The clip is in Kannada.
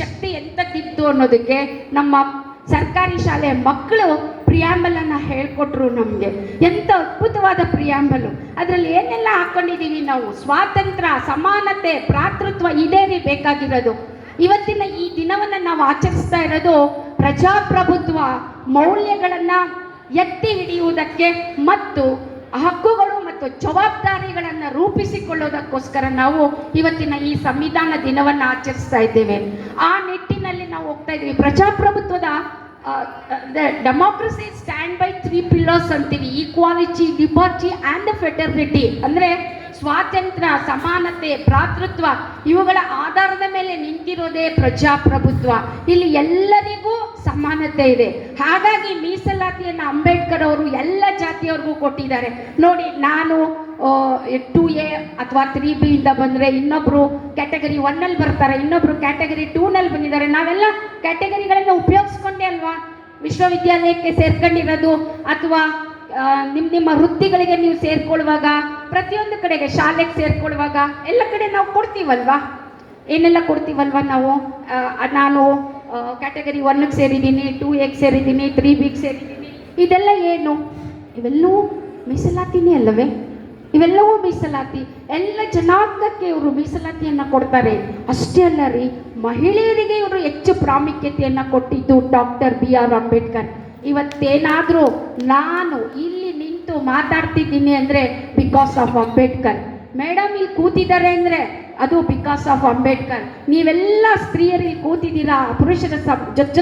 ಶಕ್ತಿ ಎಂಥದ್ದಿತ್ತು ಅನ್ನೋದಕ್ಕೆ ನಮ್ಮ ಸರ್ಕಾರಿ ಶಾಲೆಯ ಮಕ್ಕಳು ಪ್ರಿಯಾಂಬಲನ್ನು ಹೇಳ್ಕೊಟ್ರು ನಮಗೆ. ಎಂಥ ಅದ್ಭುತವಾದ ಪ್ರಿಯಾಂಬಲು. ಅದರಲ್ಲಿ ಏನೆಲ್ಲ ಹಾಕ್ಕೊಂಡಿದ್ದೀವಿ ನಾವು? ಸ್ವಾತಂತ್ರ್ಯ, ಸಮಾನತೆ, ಭ್ರಾತೃತ್ವ, ಇದೇ ಬೇಕಾಗಿರೋದು. ಇವತ್ತಿನ ಈ ದಿನವನ್ನು ನಾವು ಆಚರಿಸ್ತಾ ಇರೋದು ಪ್ರಜಾಪ್ರಭುತ್ವ ಮೌಲ್ಯಗಳನ್ನು ಎತ್ತಿ ಹಿಡಿಯುವುದಕ್ಕೆ ಮತ್ತು ಹಕ್ಕುಗಳು ಮತ್ತು ಜವಾಬ್ದಾರಿಗಳನ್ನು ರೂಪಿಸಿಕೊಳ್ಳೋದಕ್ಕೋಸ್ಕರ ನಾವು ಇವತ್ತಿನ ಈ ಸಂವಿಧಾನ ದಿನವನ್ನು ಆಚರಿಸ್ತಾ ಇದ್ದೇವೆ. ಆ ನಿಟ್ಟಿನಲ್ಲಿ ನಾವು ಹೋಗ್ತಾ ಇದ್ದೀವಿ. ಪ್ರಜಾಪ್ರಭುತ್ವದ ಡೆಮೋಕ್ರಸಿ ಸ್ಟ್ಯಾಂಡ್ ಬೈ 3 pillars ಅಂತೀವಿ: ಈಕ್ವಾಲಿಟಿ, ಲಿಬರ್ಟಿ ಆ್ಯಂಡ್ ಫೆಟರ್ನಿಟಿ. ಅಂದರೆ ಸ್ವಾತಂತ್ರ್ಯ, ಸಮಾನತೆ, ಭ್ರಾತೃತ್ವ ಇವುಗಳ ಆಧಾರದ ಮೇಲೆ ನಿಂತಿರೋದೇ ಪ್ರಜಾಪ್ರಭುತ್ವ. ಇಲ್ಲಿ ಎಲ್ಲರಿಗೂ ಸಮಾನತೆ ಇದೆ. ಹಾಗಾಗಿ ಮೀಸಲಾತಿಯನ್ನು ಅಂಬೇಡ್ಕರ್ ಅವರು ಎಲ್ಲ ಜಾತಿಯವ್ರಿಗೂ ಕೊಟ್ಟಿದ್ದಾರೆ. ನೋಡಿ, ನಾನು 2A ಅಥವಾ 3B ಇಂದ ಬಂದರೆ ಇನ್ನೊಬ್ಬರು ಕ್ಯಾಟಗರಿ 1ನಲ್ಲಿ ಬರ್ತಾರೆ, ಇನ್ನೊಬ್ಬರು ಕ್ಯಾಟಗರಿ 2ನಲ್ಲಿ ಬಂದಿದ್ದಾರೆ. ನಾವೆಲ್ಲ ಕ್ಯಾಟಗರಿಗಳನ್ನು ಉಪಯೋಗಿಸ್ಕೊಂಡೇ ಅಲ್ವಾ ವಿಶ್ವವಿದ್ಯಾಲಯಕ್ಕೆ ಸೇರ್ಕೊಂಡಿರೋದು, ಅಥವಾ ನಿಮ್ಮ ವೃತ್ತಿಗಳಿಗೆ ನೀವು ಸೇರ್ಕೊಳ್ಳುವಾಗ, ಪ್ರತಿಯೊಂದು ಕಡೆಗೆ ಶಾಲೆಗೆ ಸೇರ್ಕೊಳ್ಳುವಾಗ ಎಲ್ಲ ಕಡೆ ನಾವು ಕೊಡ್ತೀವಲ್ವಾ? ಏನೆಲ್ಲ ಕೊಡ್ತೀವಲ್ವ ನಾವು? ನಾನು ಕ್ಯಾಟಗರಿ 1ಗೆ ಸೇರಿದ್ದೀನಿ, 2Aಗೆ ಸೇರಿದ್ದೀನಿ, 3Bಗೆ ಸೇರಿದ್ದೀನಿ. ಇದೆಲ್ಲ ಏನು? ಇವೆಲ್ಲವೂ ಮೀಸಲಾತಿನೇ ಅಲ್ಲವೇ? ಇವೆಲ್ಲವೂ ಮೀಸಲಾತಿ. ಎಲ್ಲ ಜನಾಂಗಕ್ಕೆ ಇವರು ಮೀಸಲಾತಿಯನ್ನು ಕೊಡ್ತಾರೆ. ಅಷ್ಟೇ ಅಲ್ಲ ರೀ, ಮಹಿಳೆಯರಿಗೆ ಇವರು ಹೆಚ್ಚು ಪ್ರಾಮುಖ್ಯತೆಯನ್ನು ಕೊಟ್ಟಿದ್ದು ಡಾಕ್ಟರ್ BR ಅಂಬೇಡ್ಕರ್. ಇವತ್ತೇನಾದರೂ ನಾನು ಇಲ್ಲಿ ನಿಂತು ಮಾತಾಡ್ತಿದ್ದೀನಿ ಅಂದರೆ ಬಿಕಾಸ್ ಆಫ್ ಅಂಬೇಡ್ಕರ್. ಮೇಡಮ್ ಇಲ್ಲಿ ಕೂತಿದ್ದಾರೆ ಅಂದರೆ ಅದು ಬಿಕಾಸ್ ಆಫ್ ಅಂಬೇಡ್ಕರ್. ನೀವೆಲ್ಲ ಸ್ತ್ರೀಯರಿಗೆ ಕೂತಿದ್ದೀರಾ, ಪುರುಷರ ಜೊತೆ